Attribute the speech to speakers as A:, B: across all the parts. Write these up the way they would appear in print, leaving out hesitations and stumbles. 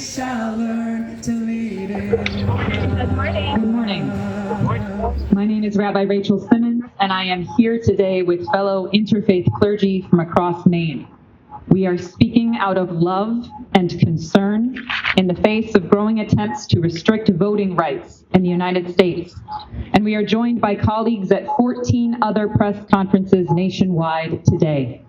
A: shall learn to lead in
B: Good morning. My name is Rabbi Rachel Simmons, and I am here today with fellow interfaith clergy from across Maine. We are speaking out of love and concern in the face of growing attempts to restrict voting rights in the United States. And we are joined by colleagues at 14 other press conferences nationwide today.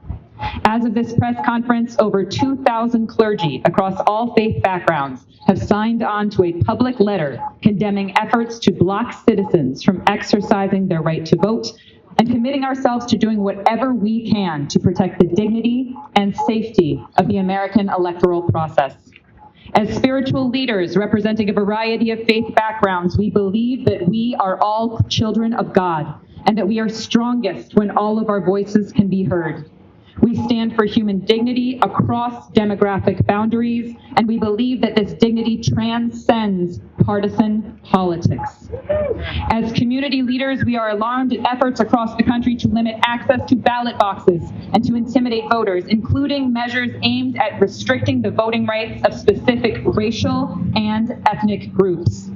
B: As of this press conference, over 2,000 clergy across all faith backgrounds have signed on to a public letter condemning efforts to block citizens from exercising their right to vote and committing ourselves to doing whatever we can to protect the dignity and safety of the American electoral process. As spiritual leaders representing a variety of faith backgrounds, we believe that we are all children of God and that we are strongest when all of our voices can be heard. We stand for human dignity across demographic boundaries, and we believe that this dignity transcends partisan politics. As community leaders, we are alarmed at efforts across the country to limit access to ballot boxes and to intimidate voters, including measures aimed at restricting the voting rights of specific racial and ethnic groups.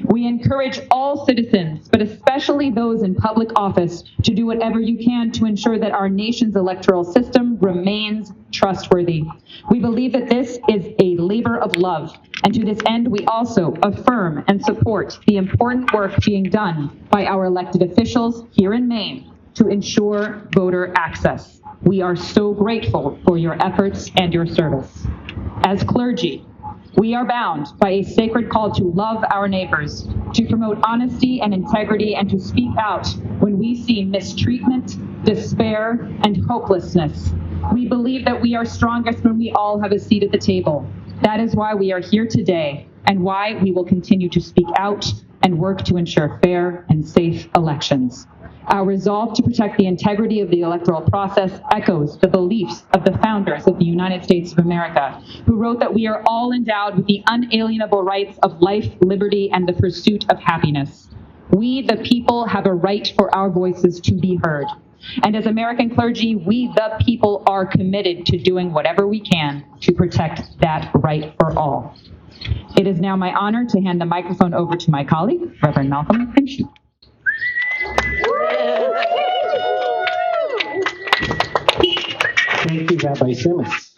B: We encourage all citizens, but especially those in public office, to do whatever you can to ensure that our nation's electoral system remains trustworthy. We believe that this is a labor of love, and to this end, we also affirm and support the important work being done by our elected officials here in Maine to ensure voter access. We are so grateful for your efforts and your service. As clergy, we are bound by a sacred call to love our neighbors, to promote honesty and integrity, and to speak out when we see mistreatment, despair, and hopelessness. We believe that we are strongest when we all have a seat at the table. That is why we are here today, and why we will continue to speak out and work to ensure fair and safe elections. Our resolve to protect the integrity of the electoral process echoes the beliefs of the founders of the United States of America, who wrote that we are all endowed with the unalienable rights of life, liberty, and the pursuit of happiness. We, the people, have a right for our voices to be heard. And as American clergy, we, the people, are committed to doing whatever we can to protect that right for all. It is now my honor to hand the microphone over to my colleague, Reverend Malcolm Pinchot.
C: Thank you, Rabbi Simmons.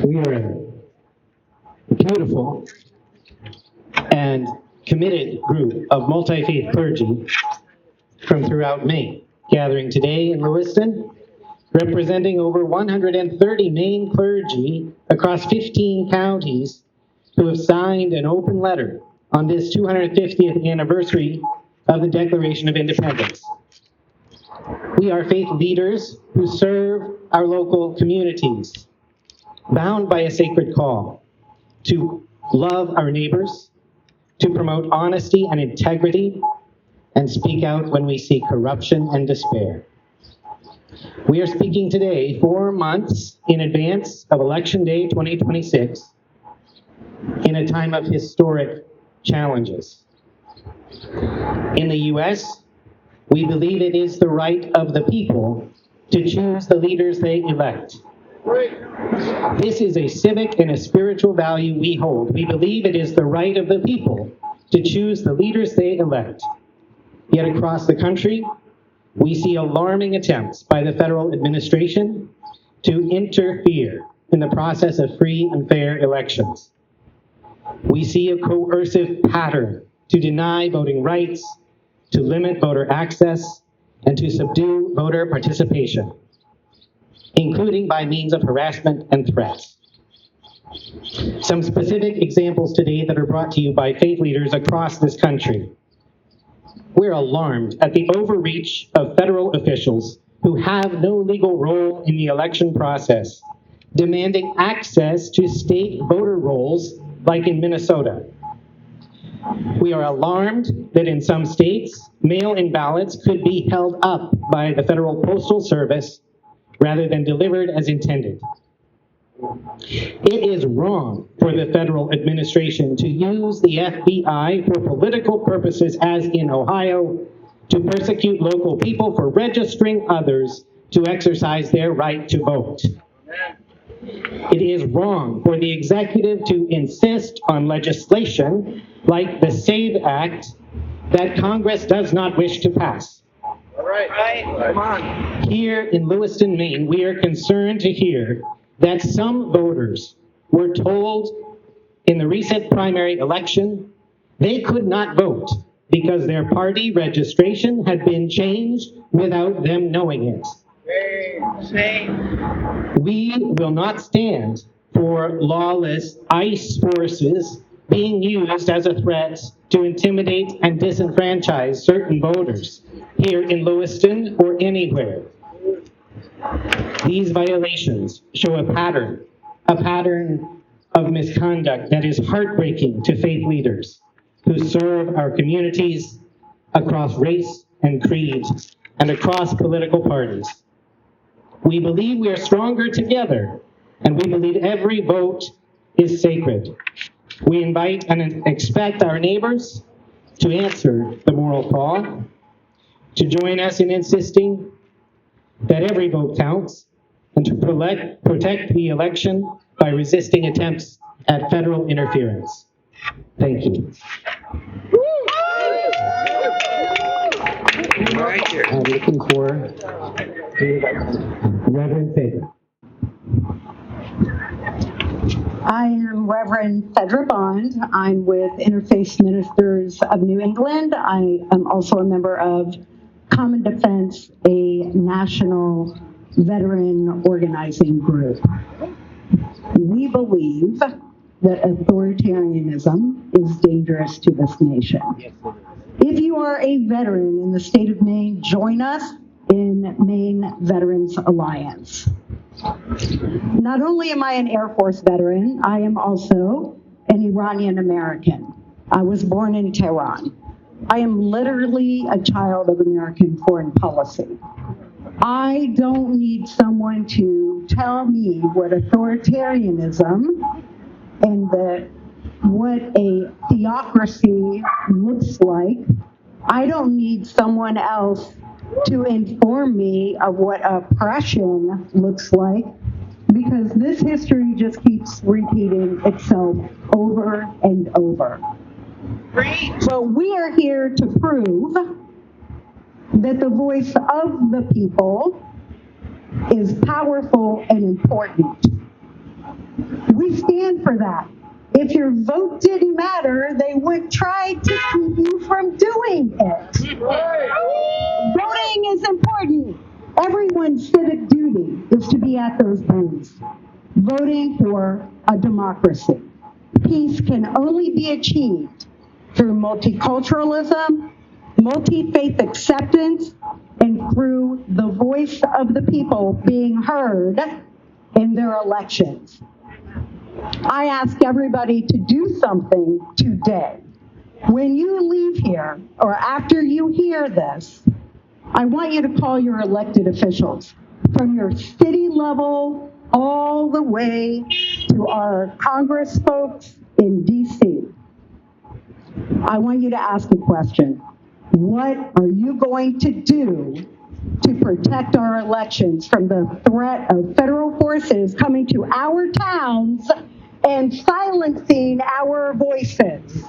C: We are a beautiful and committed group of multi-faith clergy from throughout Maine, gathering today in Lewiston, representing over 130 Maine clergy across 15 counties who have signed an open letter on this 250th anniversary of the Declaration of Independence. We are faith leaders who serve our local communities, bound by a sacred call to love our neighbors, to promote honesty and integrity, and speak out when we see corruption and despair. We are speaking today 4 months in advance of Election Day 2026, in a time of historic challenges. In the U.S., we believe it is the right of the people to choose the leaders they elect. This is a civic and a spiritual value we hold. We believe it is the right of the people to choose the leaders they elect. Yet across the country, we see alarming attempts by the federal administration to interfere in the process of free and fair elections. We see a coercive pattern to deny voting rights, to limit voter access, and to subdue voter participation, including by means of harassment and threats. Some specific examples today that are brought to you by faith leaders across this country. We're alarmed at the overreach of federal officials who have no legal role in the election process, demanding access to state voter rolls like in Minnesota. We are alarmed that in some states, mail-in ballots could be held up by the Federal Postal Service rather than delivered as intended. It is wrong for the federal administration to use the FBI for political purposes, as in Ohio, to persecute local people for registering others to exercise their right to vote. It is wrong for the executive to insist on legislation like the SAVE Act that Congress does not wish to pass.
D: Come on.
C: Here in Lewiston, Maine, we are concerned to hear that some voters were told in the recent primary election they could not vote because their party registration had been changed without them knowing it. We will not stand for lawless ICE forces being used as a threat to intimidate and disenfranchise certain voters here in Lewiston or anywhere. These violations show a pattern of misconduct that is heartbreaking to faith leaders who serve our communities across race and creed and across political parties. We believe we are stronger together, and we believe every vote is sacred. We invite and expect our neighbors to answer the moral call, to join us in insisting that every vote counts, and to protect the election by resisting attempts at federal interference. Thank you. I'm looking for Reverend Faber.
E: I am Reverend Fedra Bond. I'm with Interfaith Ministers of New England. I am also a member of Common Defense, a national veteran organizing group. We believe that authoritarianism is dangerous to this nation. If you are a veteran in the state of Maine, join us in Maine Veterans Alliance. Not only am I an Air Force veteran, I am also an Iranian American. I was born in Tehran. I am literally a child of American foreign policy. I don't need someone to tell me what authoritarianism and what a theocracy looks like. I don't need someone else to inform me of what oppression looks like, because this history just keeps repeating itself over and over. So we are here to prove that the voice of the people is powerful and important. We stand for that. If your vote didn't matter, they would try to keep you from doing it. Voting is important. Everyone's civic duty is to be at those booths, voting for a democracy. Peace can only be achieved through multiculturalism, multi-faith acceptance, and through the voice of the people being heard in their elections. I ask everybody to do something today. When you leave here, or after you hear this, I want you to call your elected officials from your city level all the way to our Congress folks in DC. I want you to ask a question. What are you going to do to protect our elections from the threat of federal forces coming to our towns and silencing our voices?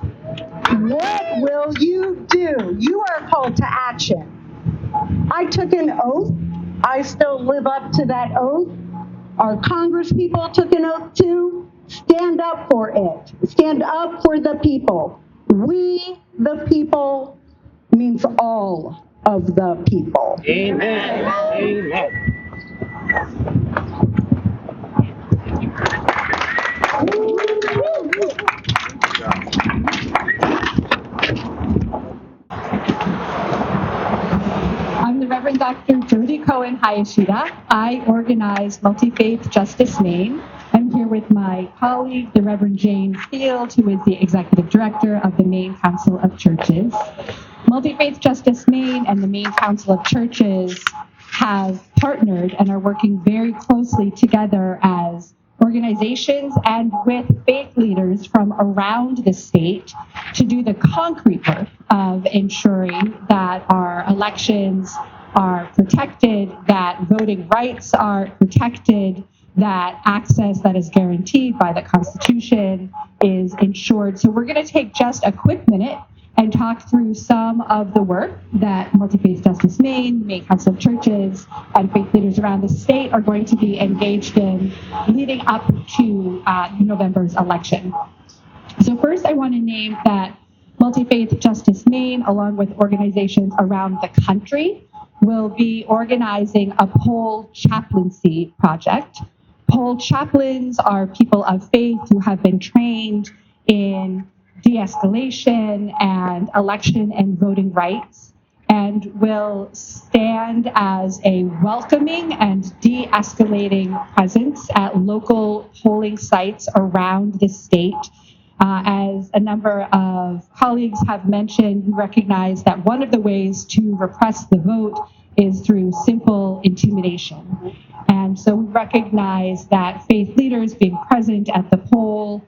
E: What will you do? You are called to action. I took an oath. I still live up to that oath. Our Congress people took an oath too. Stand up for it. Stand up for the people. We, the people, means all of the people.
C: Amen. Amen.
B: I'm the Reverend Dr. Jody Cohen Hayashida. I organize Multifaith Justice Maine. I'm here with my colleague, the Reverend Jane Field, who is the Executive Director of the Maine Council of Churches. Multifaith Justice Maine and the Maine Council of Churches have partnered and are working very closely together as organizations and with faith leaders from around the state to do the concrete work of ensuring that our elections are protected, that voting rights are protected, that access that is guaranteed by the Constitution is ensured. So we're going to take just a quick minute and talk through some of the work that Multifaith Justice Maine, Maine Council of Churches, and faith leaders around the state are going to be engaged in leading up to November's election. So first, I want to name that Multifaith Justice Maine, along with organizations around the country, will be organizing a poll chaplaincy project. Poll chaplains are people of faith who have been trained in de-escalation and election and voting rights, and will stand as a welcoming and de-escalating presence at local polling sites around the state. As a number of colleagues have mentioned, we recognize that one of the ways to repress the vote is through simple intimidation. And so we recognize that faith leaders being present at the poll,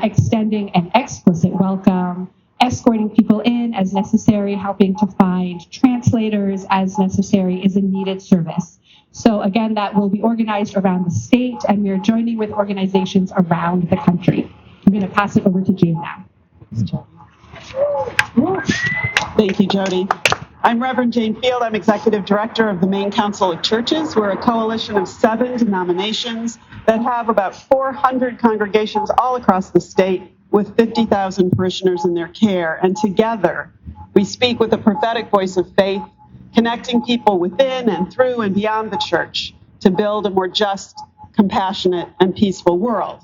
B: extending an explicit welcome, escorting people in as necessary, helping to find translators as necessary is a needed service. So again, that will be organized around the state, and we are joining with organizations around the country. I'm going to pass it over to Jane now.
F: Thank you, Jody. I'm Reverend Jane Field. I'm Executive Director of the Maine Council of Churches. We're a coalition of 7 denominations that have about 400 congregations all across the state with 50,000 parishioners in their care. And together, we speak with a prophetic voice of faith, connecting people within and through and beyond the church to build a more just, compassionate, and peaceful world.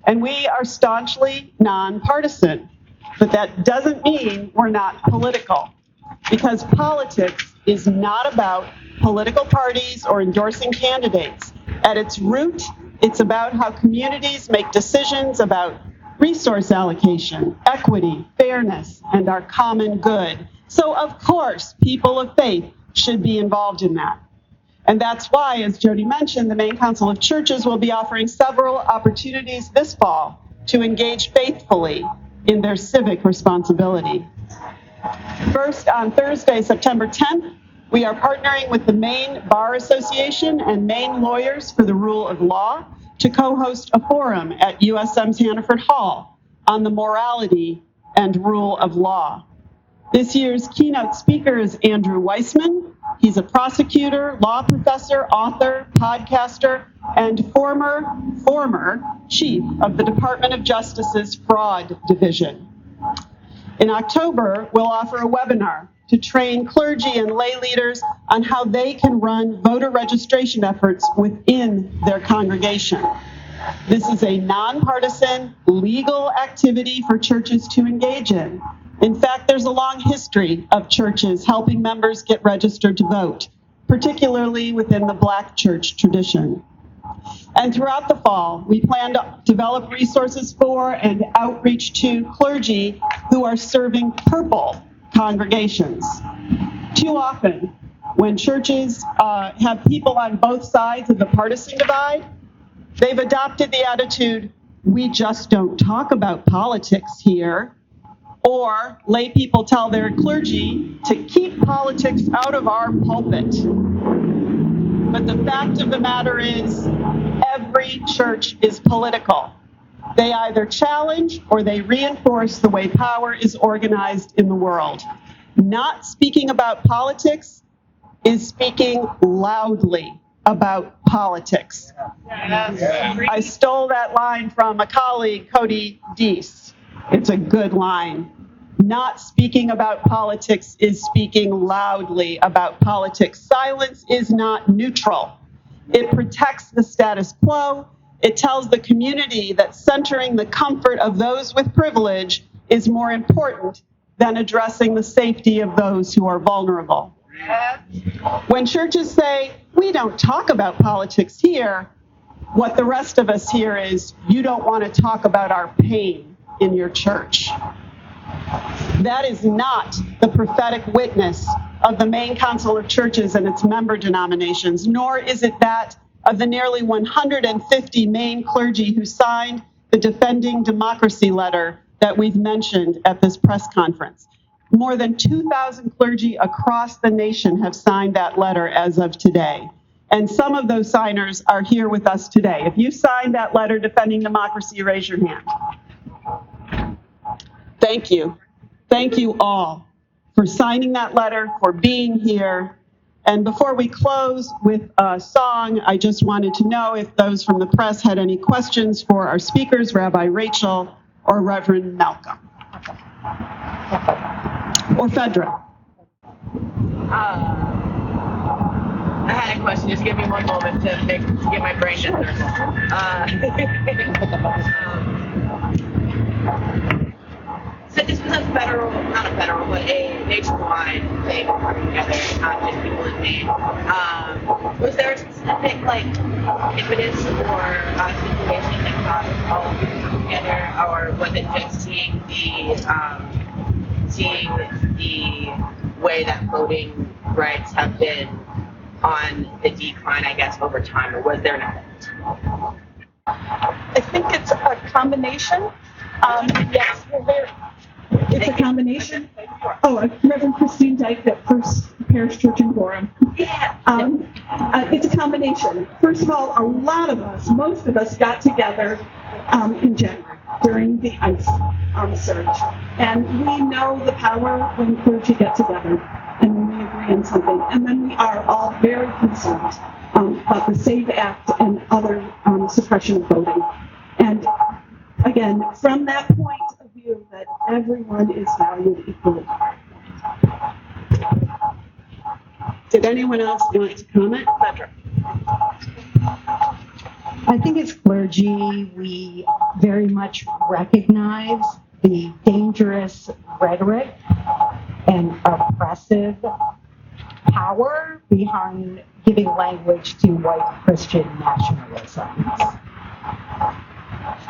F: And we are staunchly nonpartisan, but that doesn't mean we're not political, because politics is not about political parties or endorsing candidates. At its root, it's about how communities make decisions about resource allocation, equity, fairness, and our common good. So, of course, people of faith should be involved in that. And that's why, as Jody mentioned, the Maine Council of Churches will be offering several opportunities this fall to engage faithfully in their civic responsibility. First, on Thursday, September 10th, we are partnering with the Maine Bar Association and Maine Lawyers for the Rule of Law to co-host a forum at USM's Hannaford Hall on the morality and rule of law. This year's keynote speaker is Andrew Weissman. He's a prosecutor, law professor, author, podcaster, and former chief of the Department of Justice's Fraud Division. In October, we'll offer a webinar to train clergy and lay leaders on how they can run voter registration efforts within their congregation. This is a nonpartisan, legal activity for churches to engage in. In fact, there's a long history of churches helping members get registered to vote, particularly within the Black church tradition. And throughout the fall, we plan to develop resources for and outreach to clergy who are serving purple congregations. Too often, when churches have people on both sides of the partisan divide, they've adopted the attitude, we just don't talk about politics here. Or lay people tell their clergy to keep politics out of our pulpit. But the fact of the matter is, every church is political. They either challenge or they reinforce the way power is organized in the world. Not speaking about politics is speaking loudly about politics. I stole that line from a colleague, Cody Deese. It's a good line. Not speaking about politics is speaking loudly about politics. Silence is not neutral. It protects the status quo. It tells the community that centering the comfort of those with privilege is more important than addressing the safety of those who are vulnerable. When churches say, we don't talk about politics here, what the rest of us hear is, you don't want to talk about our pain in your church. That is not the prophetic witness of the Maine Council of Churches and its member denominations, nor is it that of the nearly 150 Maine clergy who signed the Defending Democracy letter that we've mentioned at this press conference. More than 2,000 clergy across the nation have signed that letter as of today. And some of those signers are here with us today. If you signed that letter defending democracy, raise your hand. Thank you. Thank you all for signing that letter, for being here. And before we close with a song, I just wanted to know if those from the press had any questions for our speakers, Rabbi Rachel or Reverend Malcolm. Or Fedra.
D: I had a question. Just give me one moment to get my brain to circle. So this was a federal, not a federal, but a nationwide thing coming together, not just people in Maine. Was there a specific impetus or situation that caused all of you to come together, or was it just seeing the way that voting rights have been on the decline, I guess, over time, or was there an effect?
F: I think it's a combination. Yes,
G: it's a combination. Oh, Reverend Christine Dyke at First Parish Church in Gorham.
D: Yeah.
G: It's a combination. First of all, most of us got together in January during the ICE surge. And we know the power when clergy get together and when we agree on something. And then we are all very concerned about the SAVE Act and other suppression of voting. And again, from that point of view that everyone is valued equally.
F: Did anyone else want to comment? Fedra.
E: I think as clergy, we very much recognize the dangerous rhetoric and oppressive power behind giving language to white Christian nationalism.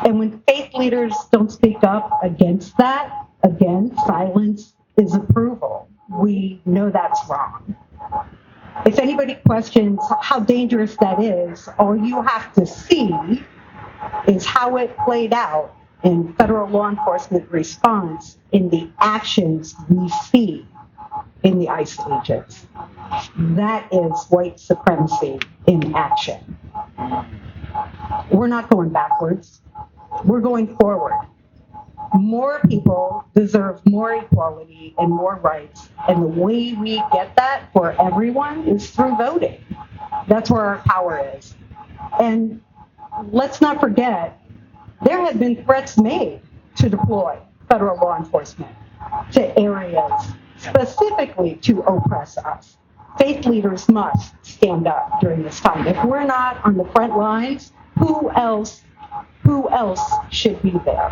E: And when faith leaders don't speak up against that, again, silence is approval. We know that's wrong. If anybody questions how dangerous that is, all you have to see is how it played out in federal law enforcement response in the actions we see in the ICE agents. That is white supremacy in action. We're not going backwards. We're going forward. More people deserve more equality and more rights. And the way we get that for everyone is through voting. That's where our power is. And let's not forget, there have been threats made to deploy federal law enforcement to areas specifically to oppress us. Faith leaders must stand up during this time. If we're not on the front lines, who else should be there?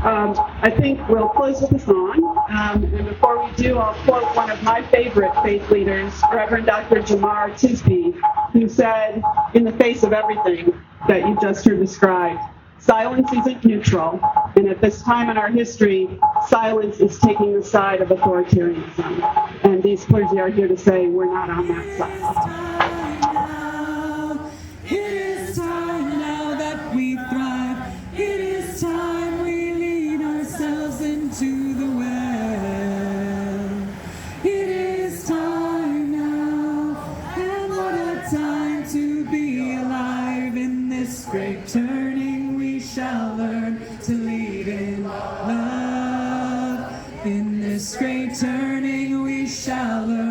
F: I think we'll close with a song. And before we do, I'll quote one of my favorite faith leaders, Reverend Dr. Jamar Tisby, who said, in the face of everything that you just heard described, silence isn't neutral, and at this time in our history, silence is taking the side of authoritarianism. And these clergy are here to say we're not on that side.
A: It is time now that we thrive. It is time we lead ourselves into the well. It is time now, and what a time to be alive. In this great turning we shall learn to lead in love. In this great turning we shall learn